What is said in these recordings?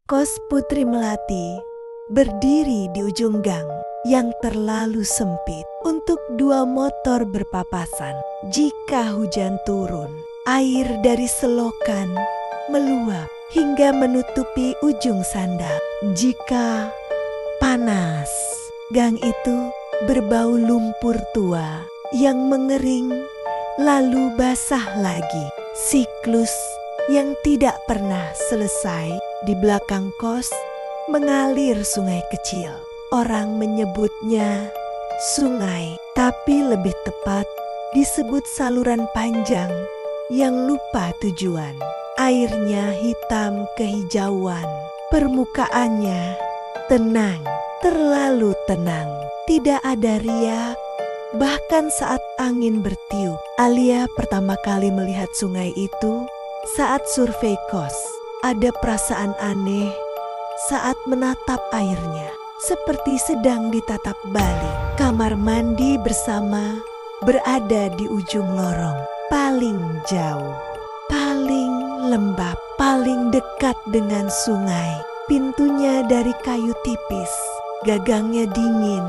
Kos Putri Melati berdiri di ujung gang yang terlalu sempit untuk dua motor berpapasan. Jika hujan turun, air dari selokan meluap hingga menutupi ujung sandal. Jika panas, gang itu berbau lumpur tua yang mengering lalu basah lagi. Siklus yang tidak pernah selesai. Di belakang kos mengalir sungai kecil. Orang menyebutnya sungai, tapi lebih tepat disebut saluran panjang yang lupa tujuan. Airnya hitam kehijauan, permukaannya tenang, terlalu tenang. Tidak ada riak, bahkan saat angin bertiup. Alia pertama kali melihat sungai itu saat survei kos. Ada perasaan aneh saat menatap airnya, seperti sedang ditatap balik. Kamar mandi bersama berada di ujung lorong, paling jauh, paling lembab, paling dekat dengan sungai. Pintunya dari kayu tipis, gagangnya dingin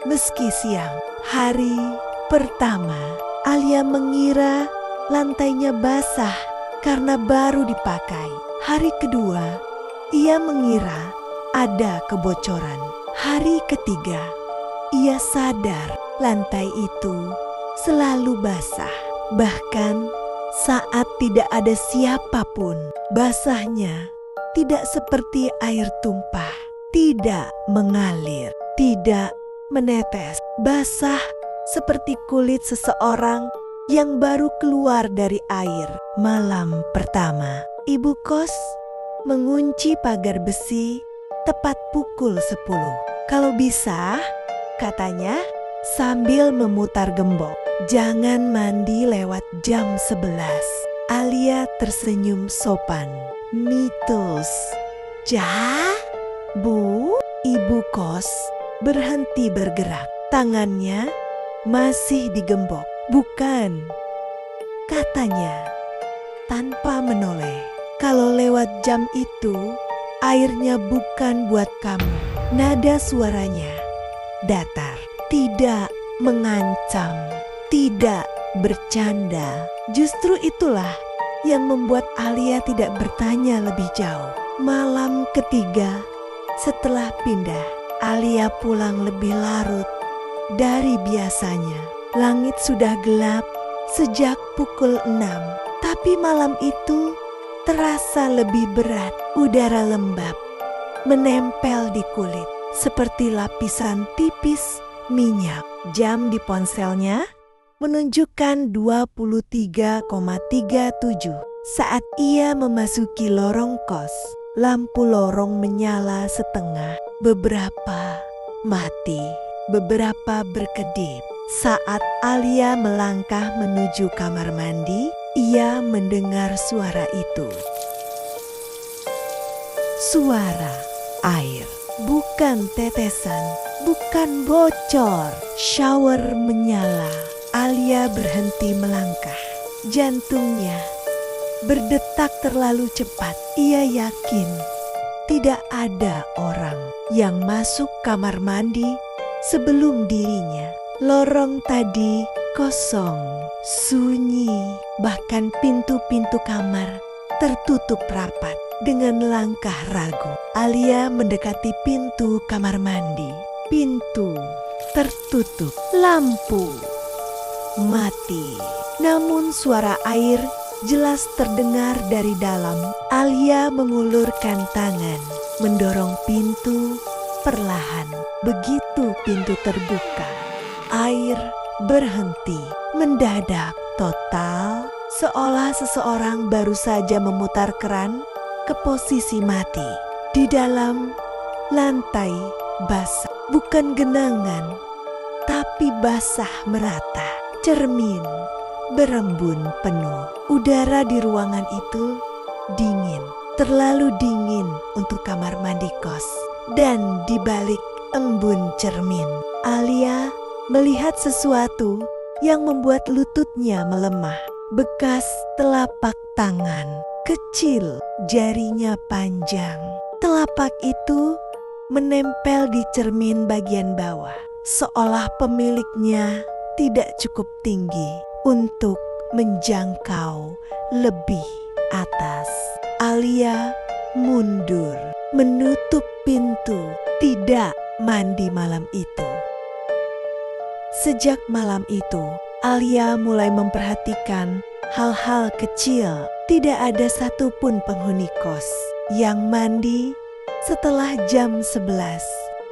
meski siang. Hari pertama, Alia mengira lantainya basah karena baru dipakai. Hari kedua, ia mengira ada kebocoran. Hari ketiga, ia sadar lantai itu selalu basah. Bahkan saat tidak ada siapapun, basahnya tidak seperti air tumpah, tidak mengalir, tidak menetes. Basah seperti kulit seseorang yang baru keluar dari air. Malam pertama, ibu kos mengunci pagar besi tepat pukul 10. Kalau bisa, katanya sambil memutar gembok, jangan mandi lewat jam 11. Alia tersenyum sopan. Mitos. Ja? Bu? Ibu kos berhenti bergerak. Tangannya masih digembok. Bukan, katanya tanpa menoleh. Kalau lewat jam itu, airnya bukan buat kamu. Nada suaranya datar, tidak mengancam, tidak bercanda. Justru itulah yang membuat Alia tidak bertanya lebih jauh. Malam ketiga setelah pindah, Alia pulang lebih larut dari biasanya. Langit sudah gelap sejak pukul 6, tapi malam itu terasa lebih berat. Udara lembab menempel di kulit seperti lapisan tipis minyak. Jam di ponselnya menunjukkan 23,37 saat ia memasuki lorong kos. Lampu lorong menyala setengah, beberapa mati, beberapa berkedip. Saat Alia melangkah menuju kamar mandi, ia mendengar suara itu. Suara air, bukan tetesan, bukan bocor. Shower menyala. Alia berhenti melangkah. Jantungnya berdetak terlalu cepat. Ia yakin tidak ada orang yang masuk kamar mandi sebelum dirinya. Lorong tadi kosong, sunyi, bahkan pintu-pintu kamar tertutup rapat. Dengan langkah ragu, Alia mendekati pintu kamar mandi. Pintu tertutup, lampu mati. Namun suara air jelas terdengar dari dalam. Alia mengulurkan tangan, mendorong pintu perlahan. Begitu pintu terbuka, air berhenti mendadak total, seolah seseorang baru saja memutar keran ke posisi mati. Di dalam, lantai basah, bukan genangan, tapi basah merata. Cermin berembun penuh. Udara di ruangan itu dingin, terlalu dingin untuk kamar mandi kos. Dan di balik embun cermin, Alia melihat sesuatu yang membuat lututnya melemah. Bekas telapak tangan, kecil, jarinya panjang, Telapak itu menempel di cermin bagian bawah, seolah pemiliknya tidak cukup tinggi untuk menjangkau lebih atas. Alia mundur, menutup pintu, tidak mandi malam itu. Sejak malam itu, Alia mulai memperhatikan hal-hal kecil. Tidak ada satupun penghuni kos yang mandi setelah jam 11,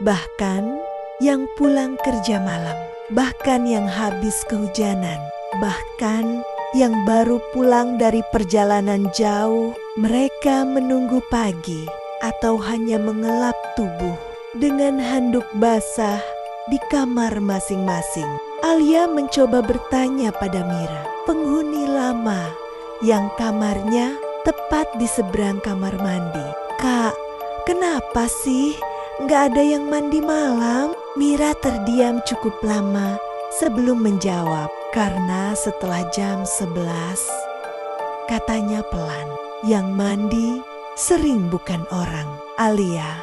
bahkan yang pulang kerja malam, bahkan yang habis kehujanan, bahkan yang baru pulang dari perjalanan jauh. Mereka menunggu pagi atau hanya mengelap tubuh dengan handuk basah di kamar masing-masing. Alia mencoba bertanya pada Mira, penghuni lama yang kamarnya tepat di seberang kamar mandi. "Kak, kenapa sih nggak ada yang mandi malam?" Mira terdiam cukup lama sebelum menjawab, karena setelah jam 11, katanya pelan, yang mandi sering bukan orang. Alia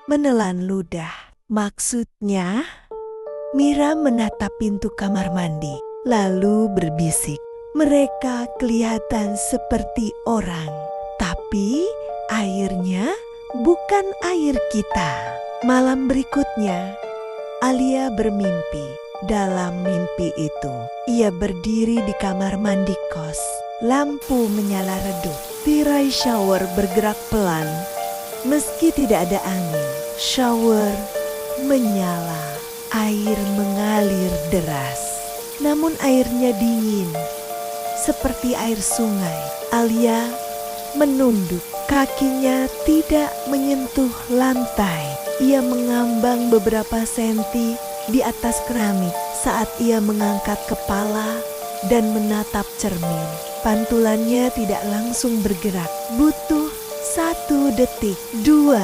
menelan ludah. Maksudnya? Mira menatap pintu kamar mandi, lalu berbisik. Mereka kelihatan seperti orang, tapi airnya bukan air kita. Malam berikutnya, Alia bermimpi. Dalam mimpi itu, ia berdiri di kamar mandi kos. Lampu menyala redup. Tirai shower bergerak pelan. Meski tidak ada angin, shower menyala. Air mengalir deras. Namun airnya dingin, seperti air sungai. Alia menunduk. Kakinya tidak menyentuh lantai. Ia mengambang beberapa senti di atas keramik saat ia mengangkat kepala dan menatap cermin. Pantulannya tidak langsung bergerak. Butuh 1 detik, 2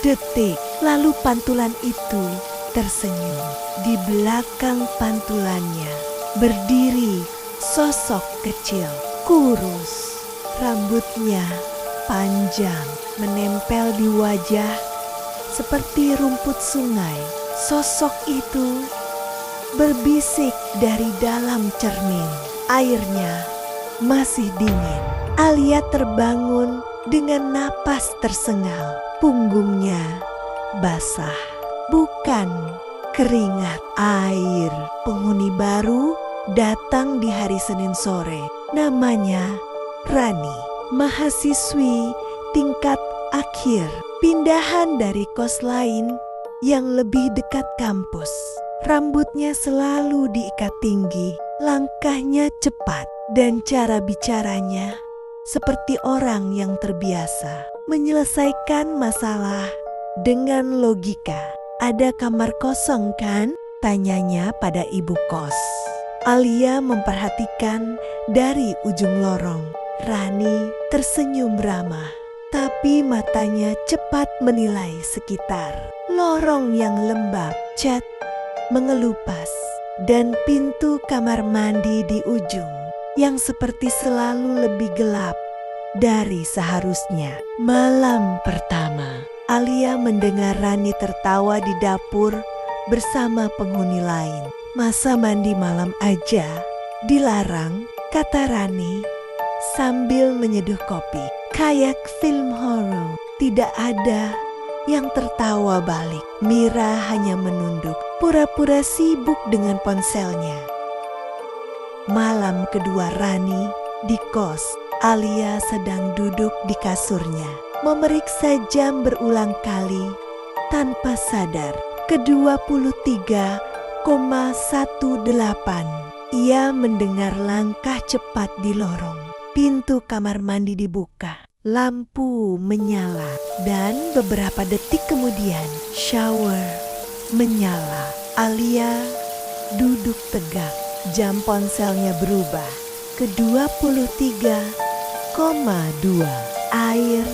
detik. Lalu pantulan itu tersenyum. Di belakang pantulannya berdiri sosok kecil, kurus. Rambutnya panjang, menempel di wajah seperti rumput sungai. Sosok itu berbisik dari dalam cermin. Airnya masih dingin. Alia terbangun dengan napas tersengal. Punggungnya basah, bukan keringat, air. Penghuni baru datang di hari Senin sore. Namanya Rani, mahasiswi tingkat akhir, pindahan dari kos lain yang lebih dekat kampus. Rambutnya selalu diikat tinggi, langkahnya cepat, dan cara bicaranya seperti orang yang terbiasa menyelesaikan masalah dengan logika. "Ada kamar kosong kan?" tanyanya pada ibu kos. Alia memperhatikan dari ujung lorong. Rani tersenyum ramah, tapi matanya cepat menilai sekitar. Lorong yang lembab, cat mengelupas, dan pintu kamar mandi di ujung yang seperti selalu lebih gelap dari seharusnya. Malam pertama, Alia mendengar Rani tertawa di dapur bersama penghuni lain. "Masa mandi malam aja dilarang?" kata Rani sambil menyeduh kopi. Kayak film horor, tidak ada yang tertawa balik. Mira hanya menunduk, pura-pura sibuk dengan ponselnya. Malam kedua Rani di kos, Alia sedang duduk di kasurnya, memeriksa jam berulang kali tanpa sadar. ke-23,18. Ia mendengar langkah cepat di lorong. Pintu kamar mandi dibuka. Lampu menyala dan beberapa detik kemudian shower menyala. Alia duduk tegak. Jam ponselnya berubah. ke-23,2. Air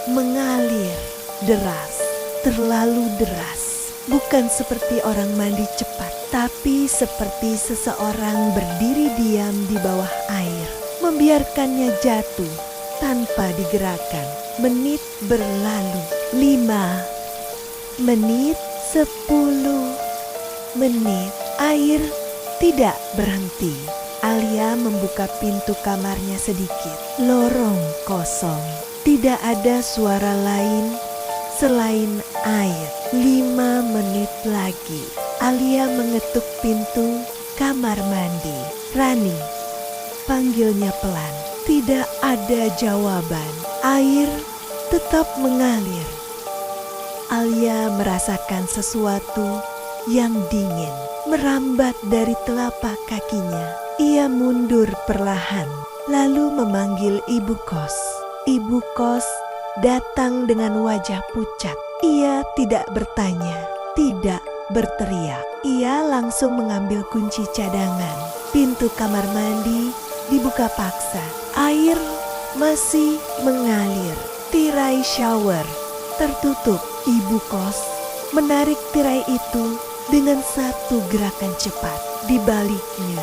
mengalir deras, terlalu deras. Bukan seperti orang mandi cepat, tapi seperti seseorang berdiri diam di bawah air, membiarkannya jatuh tanpa digerakkan. menit berlalu. 5 menit, 10 menit. Air tidak berhenti. Alia membuka pintu kamarnya sedikit. Lorong kosong. Tidak ada suara lain selain air. 5 menit lagi. Alia mengetuk pintu kamar mandi. "Rani," panggilnya pelan. Tidak ada jawaban. Air tetap mengalir. Alia merasakan sesuatu yang dingin merambat dari telapak kakinya. Ia mundur perlahan, lalu memanggil ibu kos. Ibu kos datang dengan wajah pucat. Ia tidak bertanya, tidak berteriak. Ia langsung mengambil kunci cadangan. Pintu kamar mandi dibuka paksa. Air masih mengalir. Tirai shower tertutup. Ibu kos menarik tirai itu dengan satu gerakan cepat. Di baliknya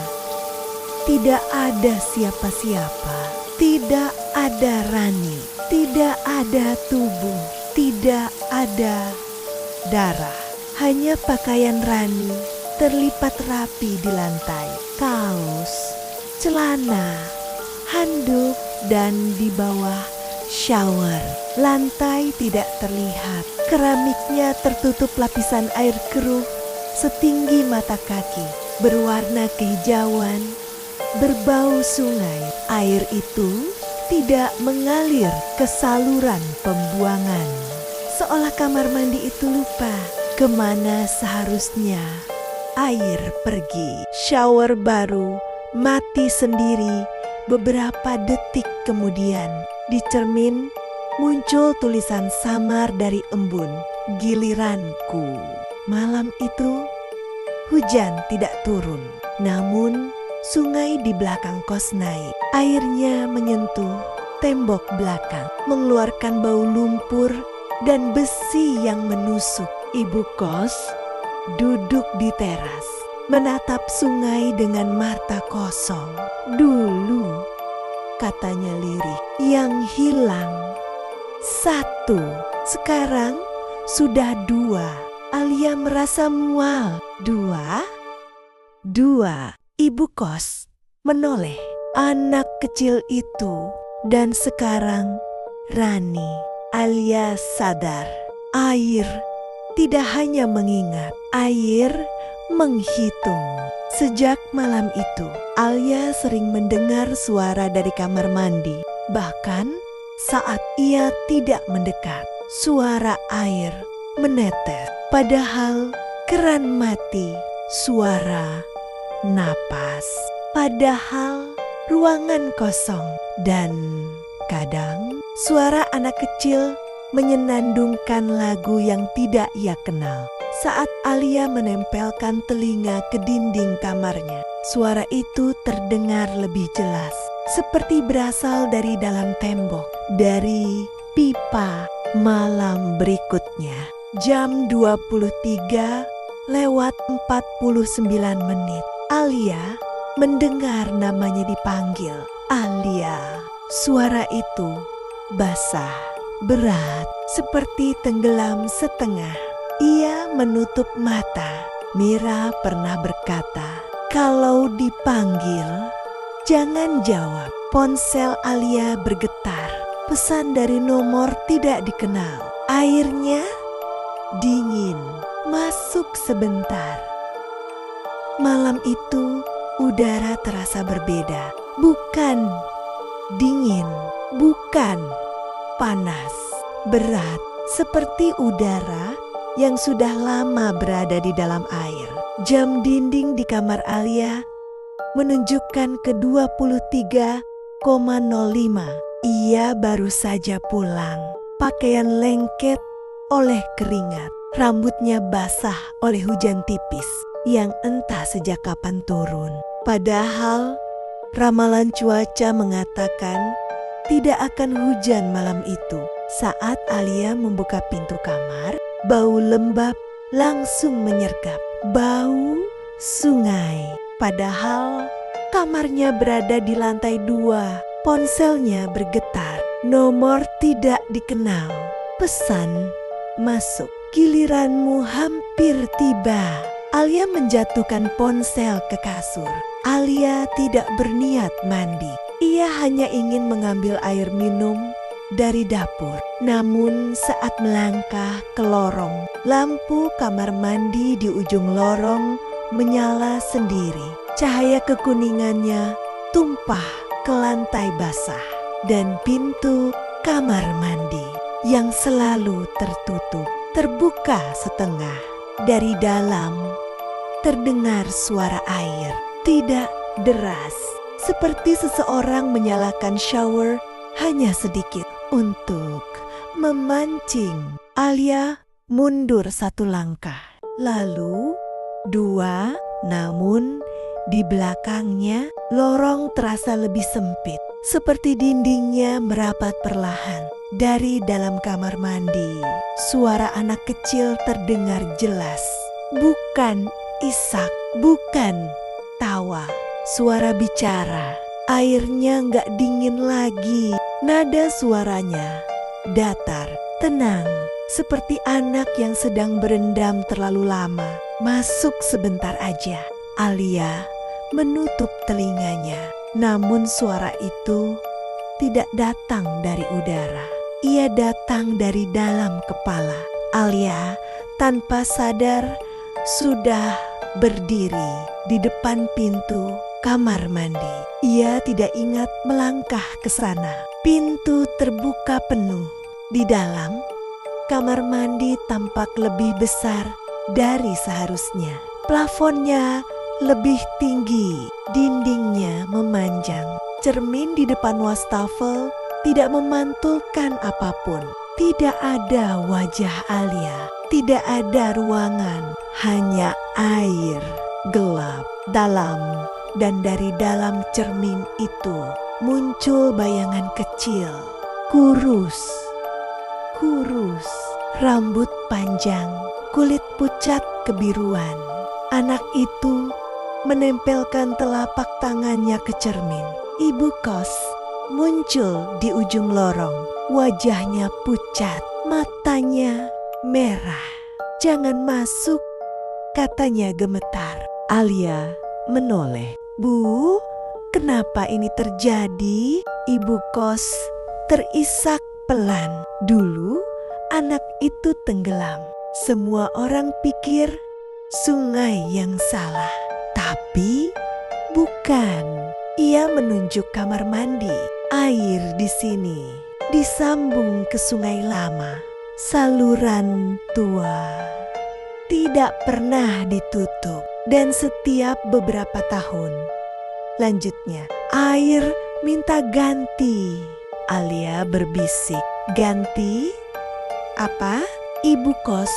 tidak ada siapa-siapa. Tidak ada Rani. Tidak ada tubuh. Tidak ada darah. Hanya pakaian Rani terlipat rapi di lantai. Kaos, celana, handuk, dan di bawah shower. Lantai tidak terlihat. Keramiknya tertutup lapisan air keruh setinggi mata kaki, berwarna kehijauan, berbau sungai. Air itu tidak mengalir ke saluran pembuangan. Seolah kamar mandi itu lupa kemana seharusnya air pergi. Shower baru mati sendiri beberapa detik kemudian. Di cermin muncul tulisan samar dari embun, "Giliranku." Malam itu hujan tidak turun, namun sungai di belakang kos naik. Airnya menyentuh tembok belakang, mengeluarkan bau lumpur dan besi yang menusuk. Ibu kos duduk di teras, menatap sungai dengan mata kosong. "Dulu," katanya lirih, "yang hilang 1, sekarang sudah 2. Alia merasa mual. 2? Ibu kos menoleh. Anak kecil itu. Dan sekarang Rani. Alia sadar. Air tidak hanya mengingat. Air menghitung. Sejak malam itu, Alia sering mendengar suara dari kamar mandi. Bahkan saat ia tidak mendekat, suara air menetes. Padahal keran mati, suara napas. Padahal ruangan kosong. Dan kadang suara anak kecil menyenandungkan lagu yang tidak ia kenal. Saat Alia menempelkan telinga ke dinding kamarnya, suara itu terdengar lebih jelas, seperti berasal dari dalam tembok, dari pipa. Malam berikutnya, jam 23:49, Alia mendengar namanya dipanggil. Alia. Suara itu basah, berat, seperti tenggelam setengah. Ia menutup mata. Mira pernah berkata, "Kalau dipanggil, jangan jawab." Ponsel Alia bergetar. Pesan dari nomor tidak dikenal. Airnya dingin, masuk sebentar. Malam itu udara terasa berbeda. Bukan dingin, bukan panas, berat, seperti udara yang sudah lama berada di dalam air. Jam dinding di kamar Alia menunjukkan ke 23:05. Ia baru saja pulang. Pakaian lengket oleh keringat. Rambutnya basah oleh hujan tipis yang entah sejak kapan turun. Padahal ramalan cuaca mengatakan tidak akan hujan malam itu. Saat Alia membuka pintu kamar, bau lembab langsung menyergap. Bau sungai. Padahal kamarnya berada di lantai 2. Ponselnya bergetar. Nomor tidak dikenal. Pesan masuk. Giliranmu hampir tiba. Alia menjatuhkan ponsel ke kasur. Alia tidak berniat mandi. Ia hanya ingin mengambil air minum dari dapur. Namun saat melangkah ke lorong, lampu kamar mandi di ujung lorong menyala sendiri. Cahaya kekuningannya tumpah ke lantai basah dan pintu kamar mandi yang selalu tertutup terbuka setengah. Dari dalam terdengar suara air, tidak deras, seperti seseorang menyalakan shower hanya sedikit untuk memancing. Alia mundur satu langkah, lalu dua, namun di belakangnya lorong terasa lebih sempit, seperti dindingnya merapat perlahan. Dari dalam kamar mandi, suara anak kecil terdengar jelas. Bukan isak, bukan tawa, suara bicara. Airnya nggak dingin lagi. Nada suaranya datar, tenang, seperti anak yang sedang berendam terlalu lama. Masuk sebentar aja. Alia menutup telinganya, namun suara itu tidak datang dari udara. Ia datang dari dalam kepala. Alia tanpa sadar sudah berdiri di depan pintu kamar mandi. Ia tidak ingat melangkah ke sana. Pintu terbuka penuh. Di dalam, kamar mandi tampak lebih besar dari seharusnya. Plafonnya lebih tinggi, dindingnya memanjang. Cermin di depan wastafel tidak memantulkan apapun. Tidak ada wajah Alia, tidak ada ruangan, hanya air gelap dalam. Dan dari dalam cermin itu muncul bayangan kecil, kurus, rambut panjang, kulit pucat kebiruan. Anak itu menempelkan telapak tangannya ke cermin. Ibu kos muncul di ujung lorong, wajahnya pucat, matanya merah. "Jangan masuk," katanya gemetar. Alia menoleh. "Bu, kenapa ini terjadi?" Ibu kos terisak pelan. Dulu anak itu tenggelam. Semua orang pikir sungai yang salah, tapi bukan. Ia menunjuk kamar mandi. Air di sini disambung ke sungai lama, saluran tua, tidak pernah ditutup, dan setiap beberapa tahun, lanjutnya, air minta ganti. Alia berbisik, "Ganti? Apa?" Ibu kos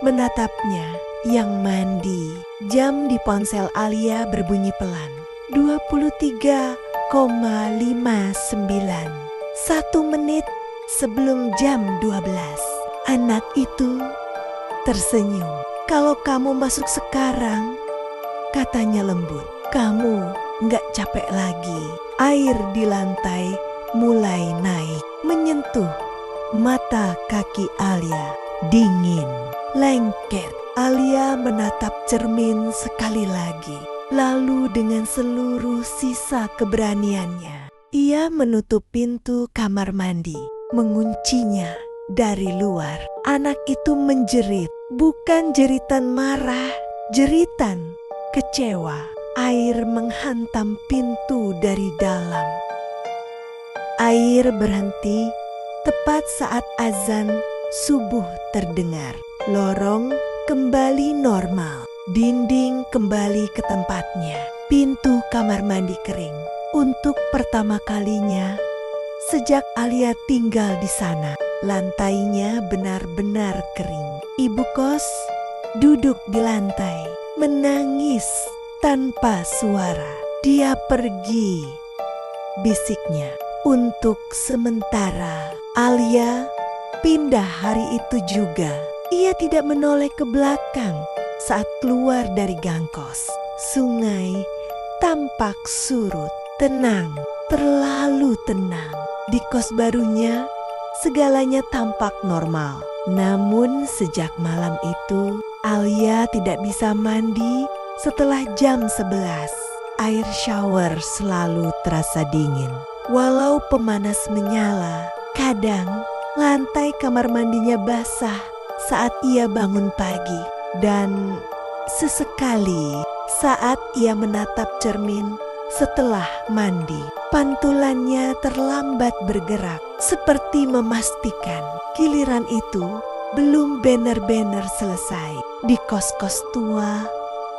menatapnya yang mandi. Jam di ponsel Alia berbunyi pelan. 23,59. 1 menit sebelum jam 12. Anak itu tersenyum. "Kalau kamu masuk sekarang," katanya lembut, "kamu nggak capek lagi." Air di lantai mulai naik, menyentuh mata kaki Alia. Dingin, lengket. Alia menatap cermin sekali lagi. Lalu dengan seluruh sisa keberaniannya, ia menutup pintu kamar mandi, menguncinya dari luar. Anak itu menjerit, bukan jeritan marah, jeritan kecewa. Air menghantam pintu dari dalam. Air berhenti tepat saat azan subuh terdengar. Lorong kembali normal. Dinding kembali ke tempatnya. Pintu kamar mandi kering. Untuk pertama kalinya sejak Alia tinggal di sana, lantainya benar-benar kering. Ibu kos duduk di lantai, menangis tanpa suara. "Dia pergi," bisiknya. "Untuk sementara." Alia pindah hari itu juga. Ia tidak menoleh ke belakang saat keluar dari gang kos. Sungai tampak surut, tenang, terlalu tenang. Di kos barunya, segalanya tampak normal. Namun sejak malam itu, Alia tidak bisa mandi setelah jam 11. Air shower selalu terasa dingin. Walau pemanas menyala, kadang lantai kamar mandinya basah saat ia bangun pagi. Dan sesekali saat ia menatap cermin setelah mandi, pantulannya terlambat bergerak seperti memastikan giliran itu belum benar-benar selesai. Di kos-kos tua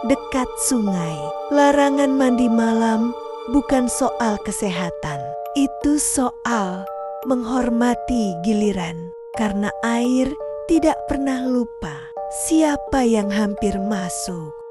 dekat sungai, larangan mandi malam bukan soal kesehatan. Itu soal menghormati giliran, karena air tidak pernah lupa siapa yang hampir masuk.